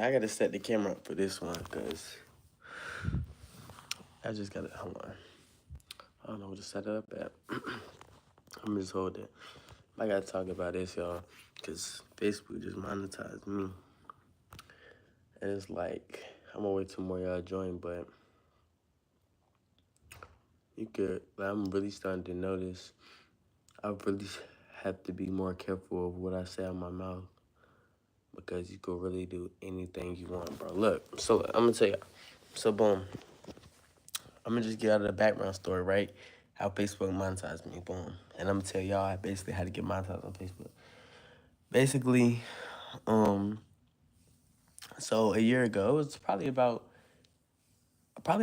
I gotta set the camera up for this one because I just gotta hold on. I don't know what to set it up at. I'm just hold it. I gotta talk about this, y'all, because Facebook just monetized me. And it's like, I'm gonna wait till more y'all join, but you could, like, I'm really starting to notice I really have to be more careful of what I say out my mouth because you could really do anything you want, bro. Look, so I'm gonna tell you. So, boom. I'm gonna just get out of the background story, right? How Facebook monetized me, boom. And I'm gonna tell y'all basically how to get monetized on Facebook. Basically, um, so a year ago, it was probably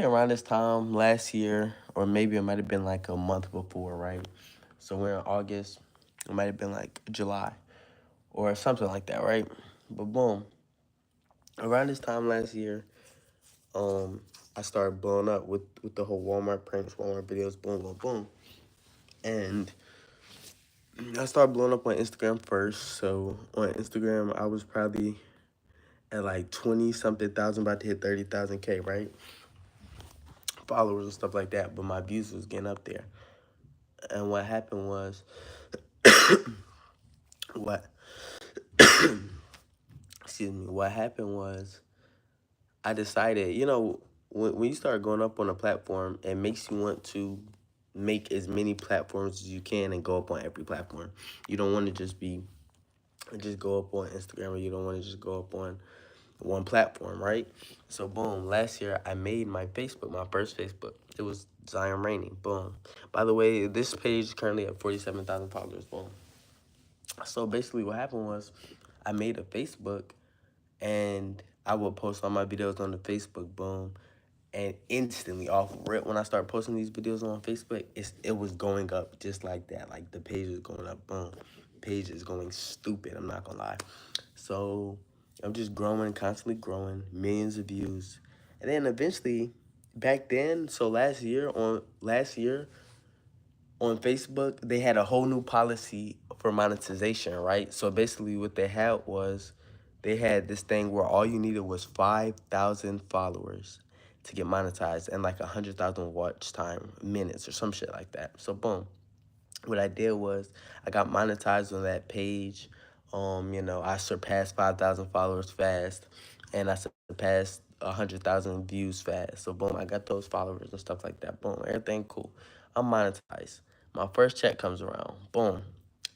around this time last year, or maybe it might have been like a month before, right? So we're in August, it might have been like July or something like that, right? But boom, around this time last year, um, I started blowing up with the whole Walmart pranks, Walmart videos, boom, boom, boom. And I started blowing up on Instagram first. So on Instagram, I was probably at like 20 something thousand, about to hit 30,000 K, right? Followers and stuff like that. But my views was getting up there. And what happened was, what, excuse me, what happened was I decided, when you start going up on a platform, it makes you want to make as many platforms as you can and go up on every platform. You don't want to just go up on Instagram, or you don't want to just go up on one platform, right? So boom, last year I made my Facebook, my first Facebook. It was Zion Rainey. Boom. By the way, this page is currently at 47,000 followers. Boom. So basically what happened was I made a Facebook and I would post all my videos on the Facebook, boom. And instantly off rip, when I started posting these videos on Facebook, it was going up just like that. Like the page was going up, boom. Page is going stupid, I'm not gonna lie. So I'm just growing, constantly growing, millions of views. And then eventually, back then, so last year on Facebook, they had a whole new policy for monetization, right? So basically what they had was they had this thing where all you needed was 5,000 followers to get monetized and like 100,000 watch time minutes or some shit like that. So boom, what I did was I got monetized on that page. I surpassed 5,000 followers fast, and I surpassed 100,000 views fast. So boom, I got those followers and stuff like that. Boom, everything cool. I'm monetized. My first check comes around. Boom.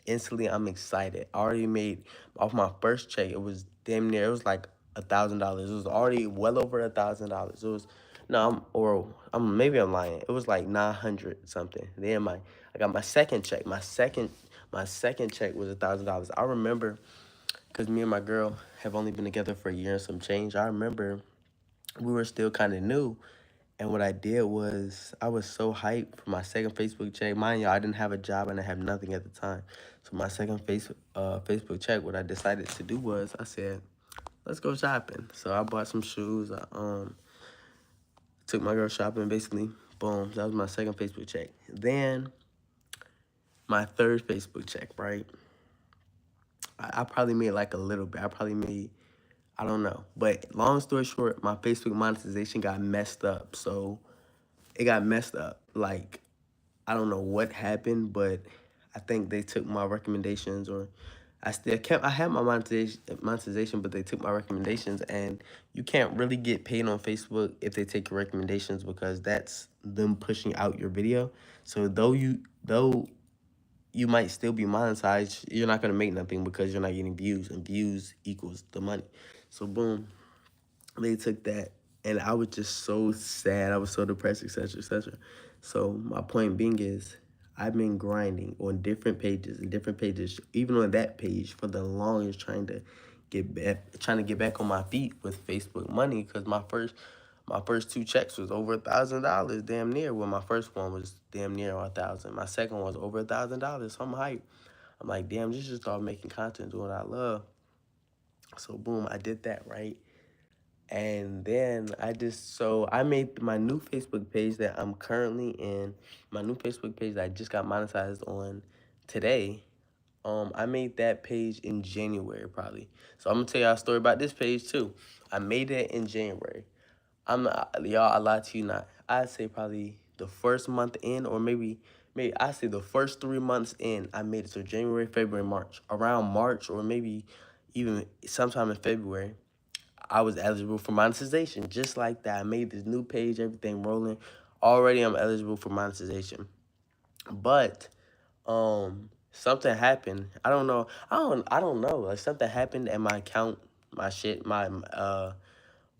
Instantly, I'm excited. I already made off my first check. It was damn near. It was like $1,000. It was already well over $1,000. It was no, maybe I'm lying. It was like 900 something. Then I got my second check. My second check was $1,000. I remember because me and my girl have only been together for a year and some change. I remember we were still kind of new. And what I did was I was so hyped for my second Facebook check. Mind you, I didn't have a job and I had nothing at the time. So my second Facebook check, what I decided to do was I said, let's go shopping. So I bought some shoes. I took my girl shopping basically. Boom. That was my second Facebook check. Then my third Facebook check, right? I probably made like a little bit. I probably made, I don't know. But long story short, my Facebook monetization got messed up. So it got messed up. Like, I don't know what happened, but I think they took my recommendations, or I had my monetization, but they took my recommendations, and you can't really get paid on Facebook if they take your recommendations because that's them pushing out your video. So though you might still be monetized, you're not gonna make nothing because you're not getting views, and views equals the money. So boom, they took that, and I was just so sad. I was so depressed, etc., etc. So my point being is, I've been grinding on different pages and different pages, even on that page for the longest, trying to get back on my feet with Facebook money because my first two checks was over $1,000, damn near. Well, my first one was damn near 1,000. My second one was over $1,000. So I'm hyped. I'm like, damn, just start making content, doing what I love. So boom, I did that, right? And then I made my new Facebook page that I'm currently in, my new Facebook page that I just got monetized on today. I made that page in January probably. So I'm gonna tell y'all a story about this page too. I made it in January. I'm not, y'all, I lie to you not. I'd say probably the first month in, or maybe I say the first 3 months in, I made it. So January, February, March. Around March, or maybe even sometime in February, I was eligible for monetization. Just like that, I made this new page, everything rolling. Already, I'm eligible for monetization. But something happened. I don't know. I don't know. Like something happened at my account, my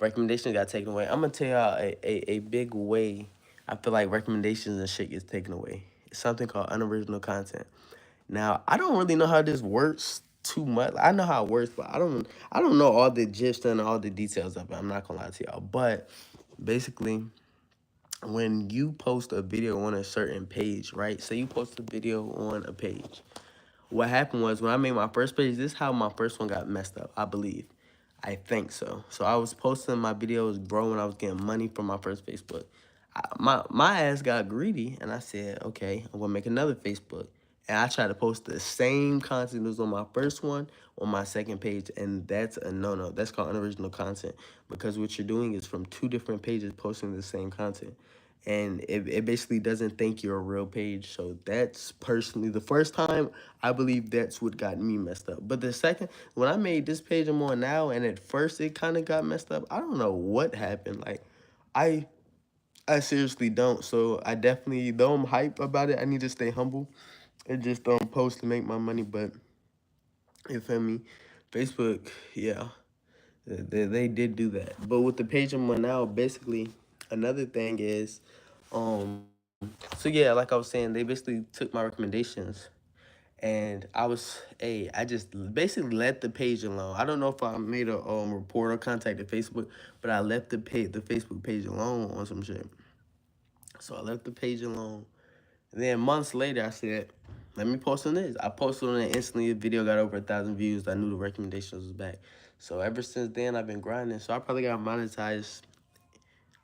recommendations got taken away. I'm gonna tell y'all a big way I feel like recommendations and shit gets taken away. It's something called unoriginal content. Now, I don't really know how this works too much. I know how it works, but I don't know all the gist and all the details of it. I'm not gonna lie to y'all. But basically, when you post a video on a certain page, right? Say you post a video on a page. What happened was when I made my first page, this is how my first one got messed up, I believe. I think so. So I was posting my videos growing. I was getting money from my first Facebook. My ass got greedy, and I said, okay, I'm gonna make another Facebook. And I tried to post the same content that was on my first one on my second page, and that's a no-no. That's called unoriginal content, because what you're doing is from two different pages posting the same content. And it basically doesn't think you're a real page. So that's personally the first time I believe that's what got me messed up. But the second, when I made this page I'm on now, and at first it kind of got messed up, I don't know what happened. Like, I I seriously don't. So I definitely, though I'm hype about it, I need to stay humble and just don't post to make my money. But you feel me? Facebook, yeah, they did do that. But with the page I'm on now, basically, another thing is, so yeah, like I was saying, they basically took my recommendations, and I just basically let the page alone. I don't know if I made a report or contacted Facebook, but I left the Facebook page alone on some shit. So I left the page alone. And then months later, I said, let me post on this. I posted on it instantly. The video got over 1,000 views. I knew the recommendations was back. So ever since then, I've been grinding. So I probably got monetized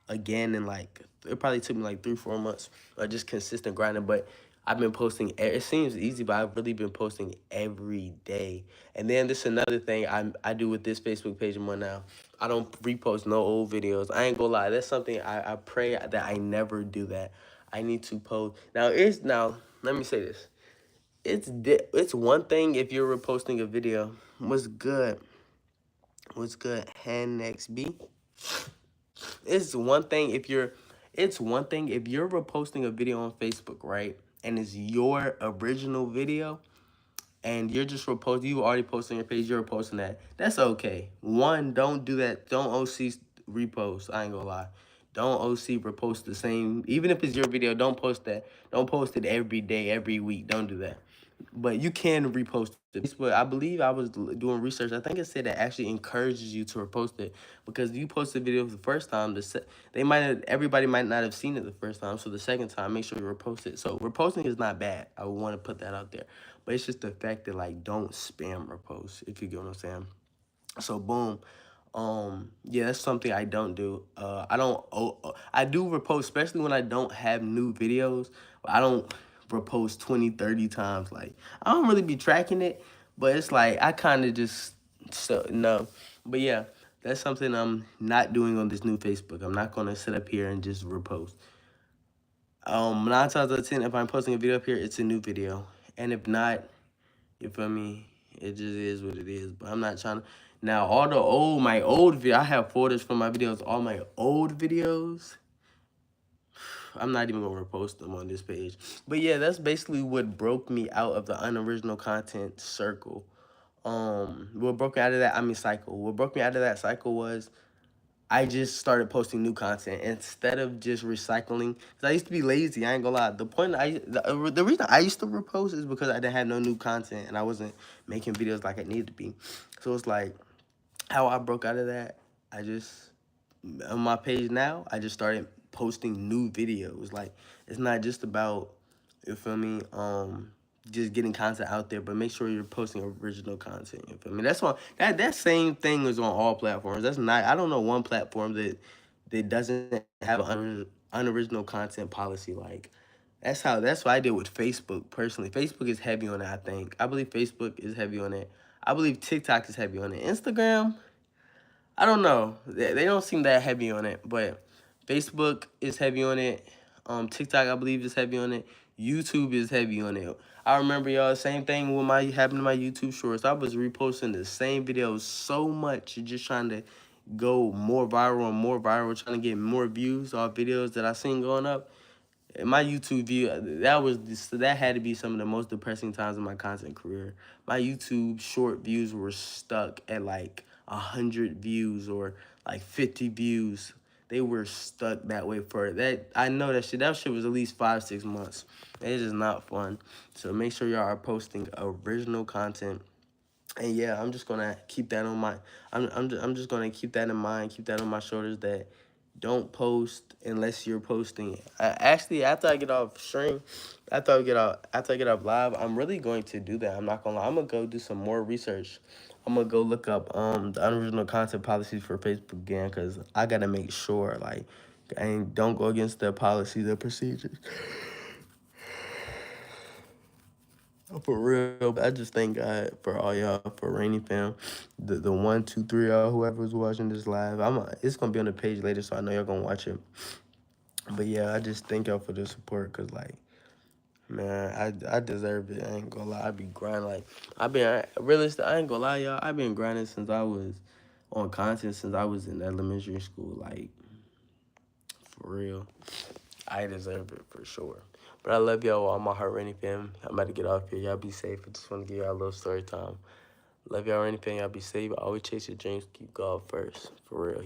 again in like, it probably took me like 3 4 months of just consistent grinding. But I've been posting, it seems easy, but I've really been posting every day. And then this is another thing I do with this Facebook page I'm on now. I don't repost no old videos. I ain't gonna lie, that's something I pray that I never do that. I need to post now. Let me say this. It's one thing if you're reposting a video. What's good? What's good? Hand next B. It's one thing if you're it's one thing if you're reposting a video on Facebook, right? And it's your original video, and you're just reposting, you already posted on your page, you're reposting that. That's okay. One, don't do that. Don't OC repost. I ain't gonna lie. Don't OC repost the same. Even if it's your video, don't post that. Don't post it every day, every week. Don't do that. But you can repost it. But I believe I was doing research. I think it said it actually encourages you to repost it, because you post the video for the first time. Everybody might not have seen it the first time. So the second time, make sure you repost it. So reposting is not bad. I want to put that out there. But it's just the fact that, like, don't spam repost, if you get what I'm saying. So boom. Yeah, that's something I don't do. I don't. I do repost, especially when I don't have new videos. I don't repost 20, 30 times. Like, I don't really be tracking it, but it's like I kind of just no. But yeah, that's something I'm not doing on this new Facebook. I'm not gonna sit up here and just repost. 9 times out of 10, if I'm posting a video up here, it's a new video, and if not, you feel me? It just is what it is. But I'm not trying to. Now, my old video, I have folders from my videos. All my old videos, I'm not even gonna repost them on this page. But yeah, that's basically what broke me out of the unoriginal content circle. What broke me out of that? I mean, cycle. What broke me out of that cycle was I just started posting new content instead of just recycling. Cause I used to be lazy. I ain't gonna lie. The reason I used to repost is because I didn't have no new content and I wasn't making videos like I needed to be. So it's like how I broke out of that. I just on my page now, I just started posting new videos. Like, it's not just about, you feel me, just getting content out there, but make sure you're posting original content. You feel me? That's why that same thing is on all platforms. That's not, I don't know one platform that doesn't have an unoriginal content policy. Like, That's what I did with Facebook personally. Facebook is heavy on it, I think. I believe Facebook is heavy on it. I believe TikTok is heavy on it. Instagram, I don't know. They don't seem that heavy on it, but Facebook is heavy on it. TikTok, I believe, is heavy on it. YouTube is heavy on it. I remember, y'all, same thing with my happened to my YouTube shorts. I was reposting the same videos so much, just trying to go more viral, trying to get more views off videos that I seen going up. And my YouTube view, that had to be some of the most depressing times in my content career. My YouTube short views were stuck at like 100 views or like 50 views. They were stuck that way for that. I know that shit. That shit was at least 5 6 months. It's just not fun. So make sure y'all are posting original content. And yeah, I'm just gonna keep that on my. I'm just gonna keep that in mind. Keep that on my shoulders. That don't post unless you're posting. Actually, after I get off stream, after I get off live, I'm really going to do that. I'm not gonna lie. I'm gonna go do some more research. I'm gonna go look up the unoriginal content policies for Facebook again, cause I gotta make sure like I ain't, don't go against the policies or procedures. For real, I just thank God for all y'all, for Rainy Fam, the 1 2 3 y'all, whoever was watching this live. It's gonna be on the page later, so I know y'all gonna watch it. But yeah, I just thank y'all for the support, cause like, man, I deserve it. I ain't gonna lie, I be grinding like realistic. I ain't gonna lie, y'all. I've been grinding since I was on content since I was in elementary school, like for real. I deserve it for sure. But I love y'all all my heart, Rainy Fam. I'm about to get off here. Y'all be safe. I just want to give y'all a little story time. Love y'all, Rainy Fam. Y'all be safe. Always chase your dreams. Keep God first. For real.